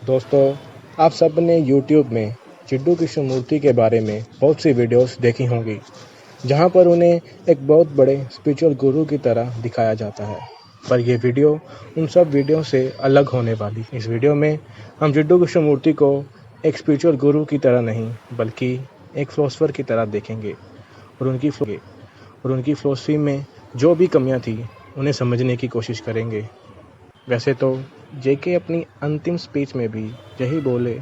दोस्तों, आप सब ने YouTube में चिड्डू कृष्णमूर्ति के बारे में बहुत सी वीडियोस देखी होंगी, जहां पर उन्हें एक बहुत बड़े स्पिरिचुअल गुरु की तरह दिखाया जाता है। पर यह वीडियो उन सब वीडियो से अलग होने वाली। इस वीडियो में हम चिड्डू कृष्णमूर्ति को एक स्पिरिचुअल गुरु की तरह नहीं, बल्कि एक फिलोसोफर की तरह देखेंगे और उनकी फिलोसफी में जो भी कमियां थी, उन्हें समझने की कोशिश करेंगे। वैसे तो जेके अपनी अंतिम स्पीच में भी यही बोले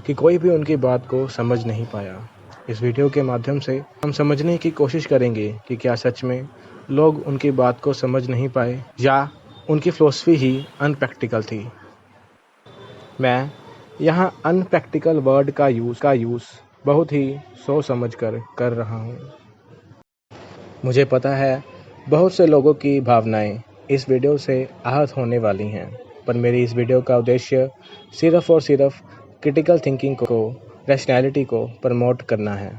कि कोई भी उनकी बात को समझ नहीं पाया। इस वीडियो के माध्यम से हम समझने की कोशिश करेंगे कि क्या सच में लोग उनकी बात को समझ नहीं पाए या उनकी फिलॉसफी ही अनप्रैक्टिकल थी। मैं यहाँ अनप्रैक्टिकल वर्ड का यूज़ बहुत ही सोच समझ कर रहा हूँ। मुझे पता है बहुत से लोगों की भावनाएं इस वीडियो से आहत होने वाली हैं, पर मेरी इस वीडियो का उद्देश्य सिर्फ़ और सिर्फ क्रिटिकल थिंकिंग को, रैशनैलिटी को प्रमोट करना है।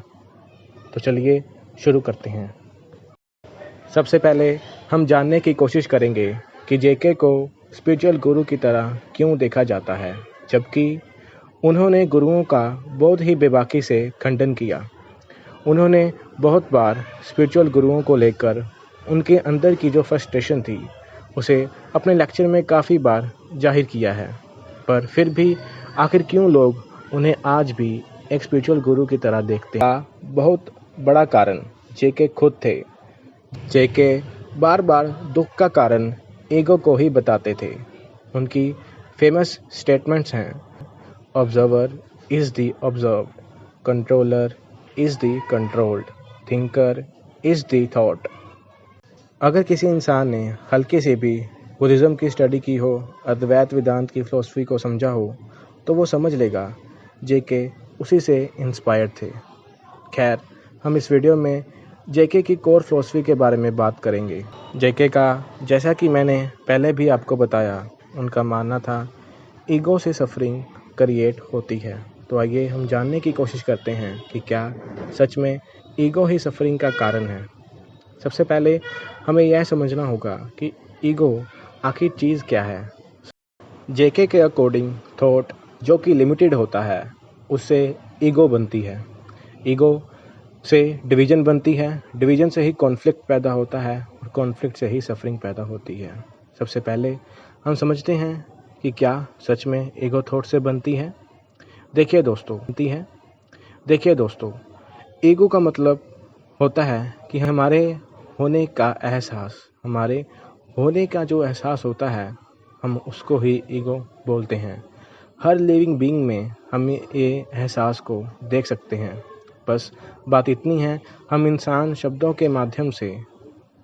तो चलिए शुरू करते हैं। सबसे पहले हम जानने की कोशिश करेंगे कि जेके को स्पिरिचुअल गुरु की तरह क्यों देखा जाता है, जबकि उन्होंने गुरुओं का बहुत ही बेबाकी से खंडन किया। उन्होंने बहुत बार स्पिरिचुअल गुरुओं को लेकर उनके अंदर की जो फ्रस्ट्रेशन थी, उसे अपने लेक्चर में काफ़ी बार जाहिर किया है। पर फिर भी आखिर क्यों लोग उन्हें आज भी एक स्पिरिचुअल गुरु की तरह देखते हैं? बहुत बड़ा कारण जेके खुद थे। जेके बार बार दुख का कारण ईगो को ही बताते थे। उनकी फेमस स्टेटमेंट्स हैं, observer is the observed, controller is the controlled, thinker is the thought. अगर किसी इंसान ने हल्के से भी बुद्धिज़्म की स्टडी की हो, अद्वैत वेदांत की फ़िलॉसफी को समझा हो, तो वो समझ लेगा जेके उसी से इंस्पायर्ड थे। खैर, हम इस वीडियो में जेके की कोर फ़िलॉसफी के बारे में बात करेंगे। जेके का, जैसा कि मैंने पहले भी आपको बताया, उनका मानना था ईगो से सफरिंग क्रिएट होती है। तो आइए हम जानने की कोशिश करते हैं कि क्या सच में ईगो ही सफरिंग का कारण है। सबसे पहले हमें यह समझना होगा कि ईगो आखिर चीज़ क्या है। जेके के अकॉर्डिंग थॉट जो कि लिमिटेड होता है, उससे ईगो बनती है। ईगो से डिवीज़न बनती है, डिवीज़न से ही कॉन्फ्लिक्ट पैदा होता है और कॉन्फ्लिक्ट से ही सफरिंग पैदा होती है। सबसे पहले हम समझते हैं कि क्या सच में ईगो थॉट से बनती है। देखिए दोस्तों, ईगो का मतलब होता है कि हमारे होने का एहसास, हमारे होने का जो एहसास होता है, हम उसको ही ईगो बोलते हैं। हर लिविंग बीइंग में हम ये एहसास को देख सकते हैं। बस बात इतनी है, हम इंसान शब्दों के माध्यम से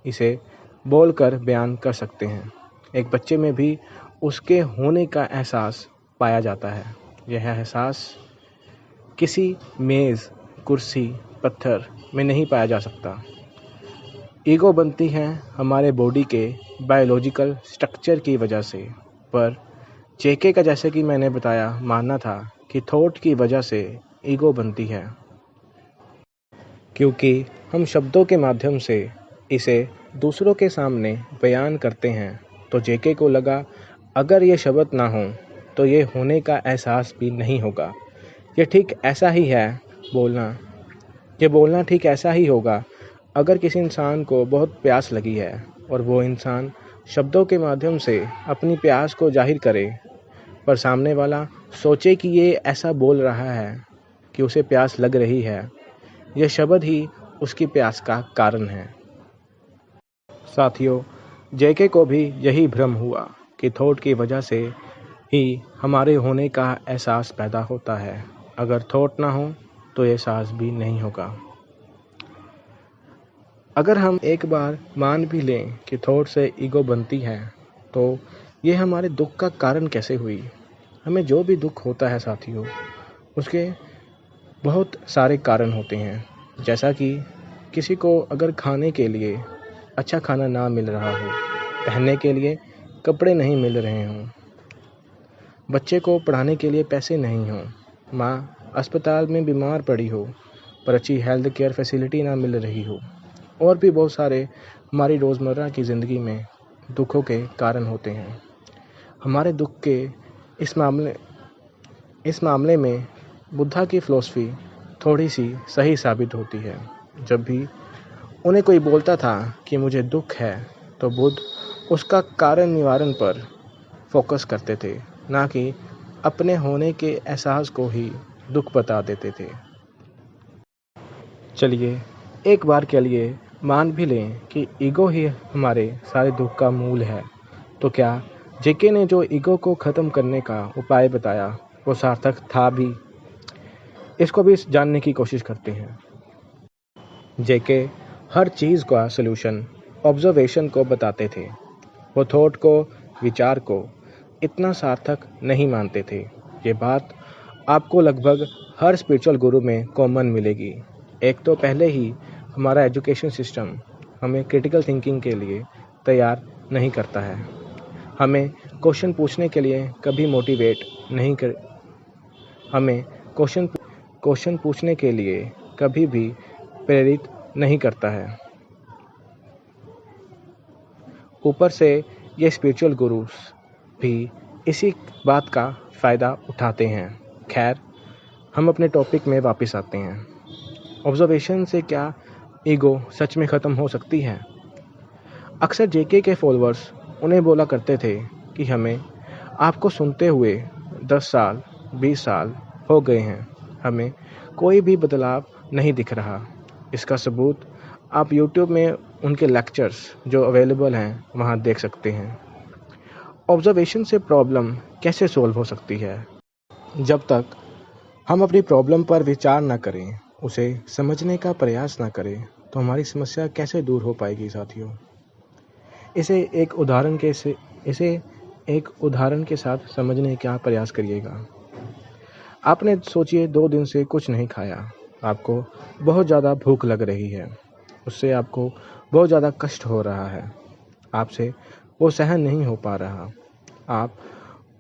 इसे बोलकर बयान कर सकते हैं। एक बच्चे में भी उसके होने का एहसास पाया जाता है। यह एहसास किसी मेज़, कुर्सी, पत्थर में नहीं पाया जा सकता। ईगो बनती है हमारे बॉडी के बायोलॉजिकल स्ट्रक्चर की वजह से, पर जेके का, जैसे कि मैंने बताया, मानना था कि थॉट की वजह से ईगो बनती है, क्योंकि हम शब्दों के माध्यम से इसे दूसरों के सामने बयान करते हैं। तो जेके को लगा अगर ये शब्द ना हो तो ये होने का एहसास भी नहीं होगा। ये ठीक ऐसा ही है बोलना ठीक ऐसा ही होगा अगर किसी इंसान को बहुत प्यास लगी है और वो इंसान शब्दों के माध्यम से अपनी प्यास को जाहिर करे, पर सामने वाला सोचे कि ये ऐसा बोल रहा है कि उसे प्यास लग रही है। यह शब्द ही उसकी प्यास का कारण है। साथियों, जेके को भी यही भ्रम हुआ कि थॉट की वजह से ही हमारे होने का एहसास पैदा होता है। अगर थॉट ना हो तो एहसास भी नहीं होगा। अगर हम एक बार मान भी लें कि थॉट से ईगो बनती है, तो ये हमारे दुख का कारण कैसे हुई। हमें जो भी दुख होता है साथियों, उसके बहुत सारे कारण होते हैं। जैसा कि किसी को अगर खाने के लिए अच्छा खाना ना मिल रहा हो, पहनने के लिए कपड़े नहीं मिल रहे हों, बच्चे को पढ़ाने के लिए पैसे नहीं हों, माँ अस्पताल में बीमार पड़ी हो पर अच्छी हेल्थ केयर फैसिलिटी ना मिल रही हो, और भी बहुत सारे हमारी रोज़मर्रा की ज़िंदगी में दुखों के कारण होते हैं। हमारे दुख के इस मामले इस मामले में बुद्धा की फ़िलॉसफ़ी थोड़ी सी सही साबित होती है। जब भी उन्हें कोई बोलता था कि मुझे दुख है, तो बुद्ध उसका कारण निवारण पर फोकस करते थे, ना कि अपने होने के एहसास को ही दुख बता देते थे। चलिए एक बार के लिए मान भी लें कि ईगो ही हमारे सारे दुख का मूल है, तो क्या जेके ने जो ईगो को ख़त्म करने का उपाय बताया वो सार्थक था भी? इसको भी जानने की कोशिश करते हैं। जेके हर चीज़ का सलूशन ऑब्जर्वेशन को बताते थे। वो थॉट को, विचार को इतना सार्थक नहीं मानते थे। ये बात आपको लगभग हर स्पिरिचुअल गुरु में कॉमन मिलेगी। एक तो पहले ही हमारा एजुकेशन सिस्टम हमें क्रिटिकल थिंकिंग के लिए तैयार नहीं करता है। हमें क्वेश्चन पूछने के लिए कभी मोटिवेट नहीं कर हमें क्वेश्चन पूछने के लिए कभी भी प्रेरित नहीं करता है। ऊपर से ये स्पिरिचुअल गुरुस भी इसी बात का फ़ायदा उठाते हैं। खैर, हम अपने टॉपिक में वापस आते हैं। ऑब्जर्वेशन से क्या ईगो सच में ख़त्म हो सकती है? अक्सर जेके के फॉलोअर्स उन्हें बोला करते थे कि हमें आपको सुनते हुए 10 साल 20 साल हो गए हैं, हमें कोई भी बदलाव नहीं दिख रहा। इसका सबूत आप यूट्यूब में उनके लेक्चर्स जो अवेलेबल हैं वहाँ देख सकते हैं। ऑब्जर्वेशन से प्रॉब्लम कैसे सॉल्व हो सकती है? जब तक हम अपनी प्रॉब्लम पर विचार ना करें, उसे समझने का प्रयास ना करें, तो हमारी समस्या कैसे दूर हो पाएगी साथियों? इसे एक उदाहरण के साथ समझने का प्रयास करिएगा। आपने सोचिए 2 दिन से कुछ नहीं खाया, आपको बहुत ज़्यादा भूख लग रही है, उससे आपको बहुत ज़्यादा कष्ट हो रहा है, आपसे वो सहन नहीं हो पा रहा। आप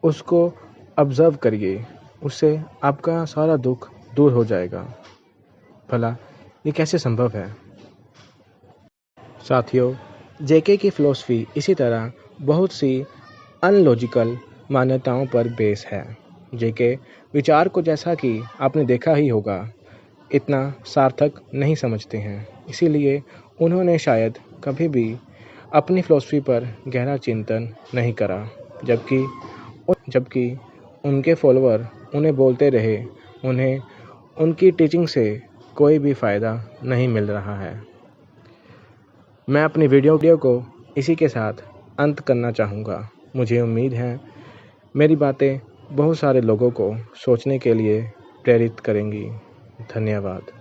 उसको ऑब्ज़र्व करिए, उससे आपका सारा दुख दूर हो जाएगा। भला ये कैसे संभव है? साथियों, जेके की फ़िलॉसफ़ी इसी तरह बहुत सी अनलॉजिकल मान्यताओं पर बेस है। जेके विचार को, जैसा कि आपने देखा ही होगा, इतना सार्थक नहीं समझते हैं। इसीलिए उन्होंने शायद कभी भी अपनी फ़िलॉसफ़ी पर गहरा चिंतन नहीं करा, जबकि उनके फॉलोअर उन्हें बोलते रहे, उन्हें उनकी टीचिंग से कोई भी फ़ायदा नहीं मिल रहा है। मैं अपनी वीडियो को इसी के साथ अंत करना चाहूँगा। मुझे उम्मीद है मेरी बातें बहुत सारे लोगों को सोचने के लिए प्रेरित करेंगी। धन्यवाद।